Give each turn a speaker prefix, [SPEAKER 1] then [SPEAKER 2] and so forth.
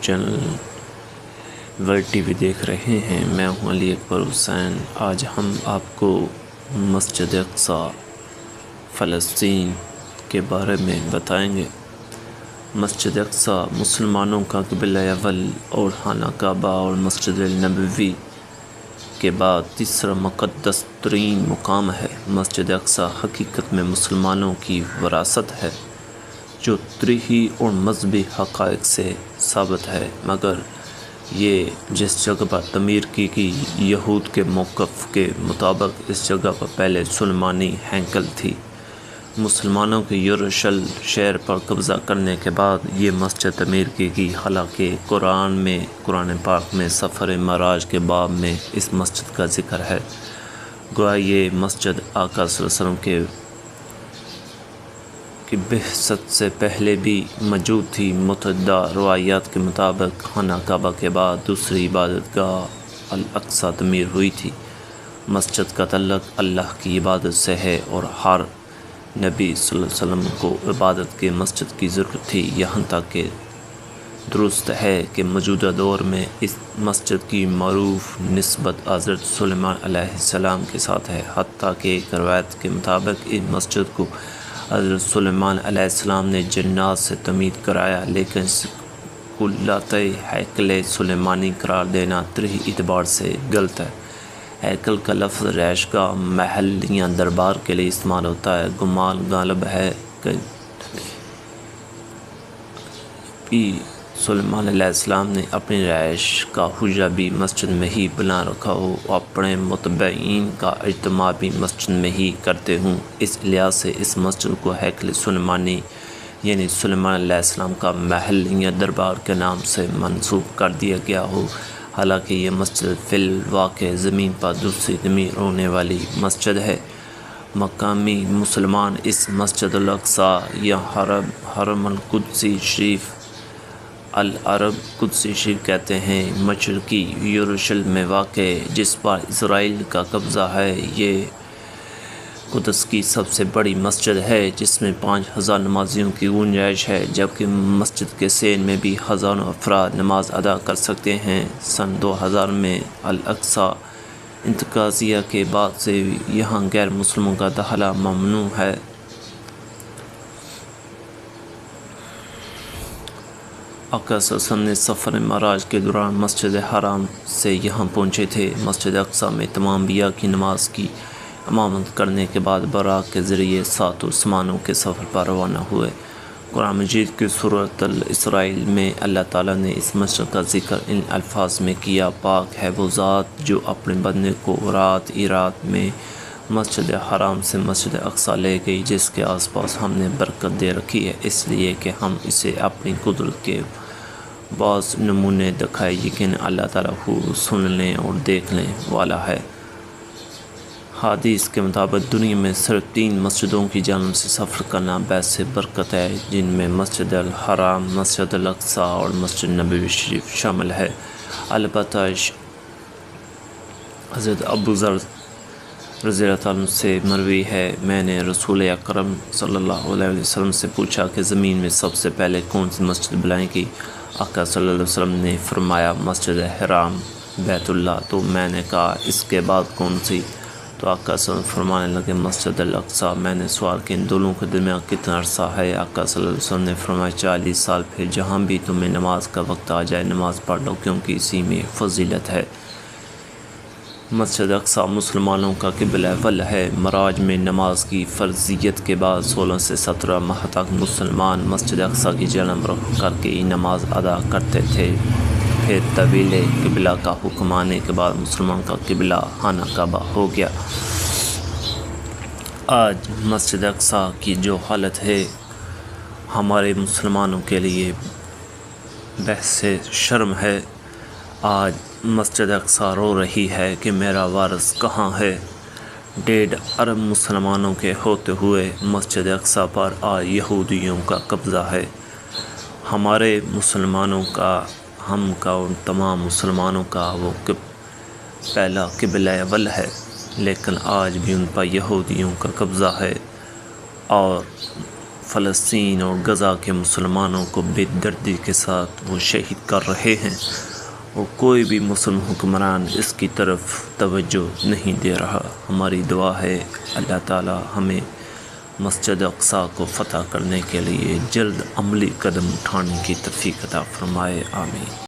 [SPEAKER 1] Channel world T V دیکھ رہے ہیں۔ میں ہوں علی اکبر حسین۔ آج ہم آپ کو مسجد اقصی فلسطین کے بارے میں بتائیں گے۔ مسجد اقصی مسلمانوں کا قبلہ اول اور خانہ کعبہ اور مسجد نبوی کے بعد تیسرا مقدس ترین مقام ہے۔ مسجد اقصی حقیقت میں مسلمانوں کی وراثت ہے جو تاریخی اور مذہبی حقائق سے ثابت ہے، مگر یہ جس جگہ پر تعمیر کی گئی یہود کے موقف کے مطابق اس جگہ پر پہلے سلیمانی ہیکل تھی۔ مسلمانوں کے یروشلم شہر پر قبضہ کرنے کے بعد یہ مسجد تعمیر کی گئی، حالانکہ قرآن پاک میں سفر معراج کے باب میں اس مسجد کا ذکر ہے۔ گویا یہ مسجد آقا صلی اللہ علیہ وسلم کی بعثت سے پہلے بھی موجود تھی۔ متعدد روایات کے مطابق خانہ کعبہ کے بعد دوسری عبادت گاہ الاقصی تعمیر ہوئی تھی۔ مسجد کا تعلق اللہ کی عبادت سے ہے اور ہر نبی صلی اللہ علیہ وسلم کو عبادت کے مسجد کی ضرورت تھی، یہاں تک کہ درست ہے کہ موجودہ دور میں اس مسجد کی معروف نسبت حضرت سلیمان علیہ السلام کے ساتھ ہے، حتیٰ کہ ایک روایت کے مطابق اس مسجد کو حضرت سلیمان علیہ السلام نے جنات سے تعمیر کرایا، لیکن اس کو لاتع ہیکل سلیمانی قرار دینا تاریخی اعتبار سے غلط ہے۔ ہیکل کا لفظ رہائش گاہ، محل یا دربار کے لیے استعمال ہوتا ہے۔ گمان غالب ہے کہ سلیمان علیہ السلام نے اپنی رہائش کا حجرہ بھی مسجد میں ہی بنا رکھا ہو اور اپنے متبعین کا اجتماع بھی مسجد میں ہی کرتے ہوں۔ اس لحاظ سے اس مسجد کو ہیکل سلیمانی یعنی سلیمان علیہ السلام کا محل یا دربار کے نام سے منسوب کر دیا گیا ہو، حالانکہ یہ مسجد فی الواقع زمین پر دوسری تعمیر ہونے والی مسجد ہے۔ مقامی مسلمان اس مسجد الاقصی یا حرم القدس شریف العرب قدس شریف کہتے ہیں، مشرقی یروشلم میں واقع جس پر اسرائیل کا قبضہ ہے۔ یہ قدس کی سب سے بڑی مسجد ہے جس میں 5000 نمازیوں کی گنجائش ہے، جبکہ مسجد کے سین میں بھی ہزاروں افراد نماز ادا کر سکتے ہیں۔ سن 2000 میں الاقصی انتقاضیہ کے بعد سے یہاں غیر مسلموں کا داخلہ ممنوع ہے۔ آقا صلی اللہ علیہ وسلم نے سفر معراج کے دوران مسجد حرام سے یہاں پہنچے تھے۔ مسجد اقصی میں تمام انبیاء کی نماز کی امامت کرنے کے بعد براق کے ذریعے 7 آسمانوں کے سفر پر روانہ ہوئے۔ قرآن مجید کی سورۃ الاسراء میں اللہ تعالیٰ نے اس مسجد کا ذکر ان الفاظ میں کیا: پاک ہے وہ ذات جو اپنے بندے کو رات ہی رات میں مسجد حرام سے مسجد اقصی لے گئی، جس کے آس پاس ہم نے برکت دے رکھی ہے، اس لیے کہ ہم اسے اپنی قدرت کے بعض نمونے دکھائے۔ یقین اللہ تعالیٰ خوب سننے اور دیکھنے والا ہے۔ حدیث کے مطابق دنیا میں صرف 3 مسجدوں کی جانب سے سفر کرنا باعث برکت ہے، جن میں مسجد الحرام، مسجد الاقصی اور مسجد نبوی شریف شامل ہے۔ البتہ حضرت ابو ذر رضی اللہ عنہ سے مروی ہے، میں نے رسول اکرم صلی اللہ علیہ وسلم سے پوچھا کہ زمین میں سب سے پہلے کون سی مسجد بنائی گئی؟ آقا صلی اللہ علیہ وسلم نے فرمایا مسجد حرام بیت اللہ۔ تو میں نے کہا اس کے بعد کون سی؟ تو آقا صلی اللہ علیہ وسلم فرمانے لگے مسجد الاقصی۔ میں نے سوال کہ ان دونوں کے درمیان کتنا عرصہ ہے؟ آقا صلی اللہ علیہ وسلم نے فرمایا 40 سال۔ پھر جہاں بھی تمہیں نماز کا وقت آ جائے نماز پڑھ لو، کیونکہ اسی میں فضیلت ہے۔ مسجد اقصی مسلمانوں کا قبلہ اول ہے۔ معراج میں نماز کی فرضیت کے بعد 16 سے 17 ماہ تک مسلمان مسجد اقصی کی جانب رخ کر کے نماز ادا کرتے تھے۔ پھر طویل قبلہ کا حکم آنے کے بعد مسلمان کا قبلہ خانہ کعبہ ہو گیا۔ آج مسجد اقصی کی جو حالت ہے ہمارے مسلمانوں کے لیے باعث شرم ہے۔ آج مسجد اقصی رو رہی ہے کہ میرا وارث کہاں ہے۔ 1.5 ارب مسلمانوں کے ہوتے ہوئے مسجد اقصی پر آج یہودیوں کا قبضہ ہے۔ ہمارے مسلمانوں کا، ہم کا اور تمام مسلمانوں کا وہ پہلا قبلہ اول ہے، لیکن آج بھی ان پر یہودیوں کا قبضہ ہے اور فلسطین اور غزہ کے مسلمانوں کو بے دردی کے ساتھ وہ شہید کر رہے ہیں، اور کوئی بھی مسلم حکمران اس کی طرف توجہ نہیں دے رہا۔ ہماری دعا ہے اللہ تعالی ہمیں مسجد اقصیٰ کو فتح کرنے کے لیے جلد عملی قدم اٹھانے کی توفیق عطا فرمائے، آمین۔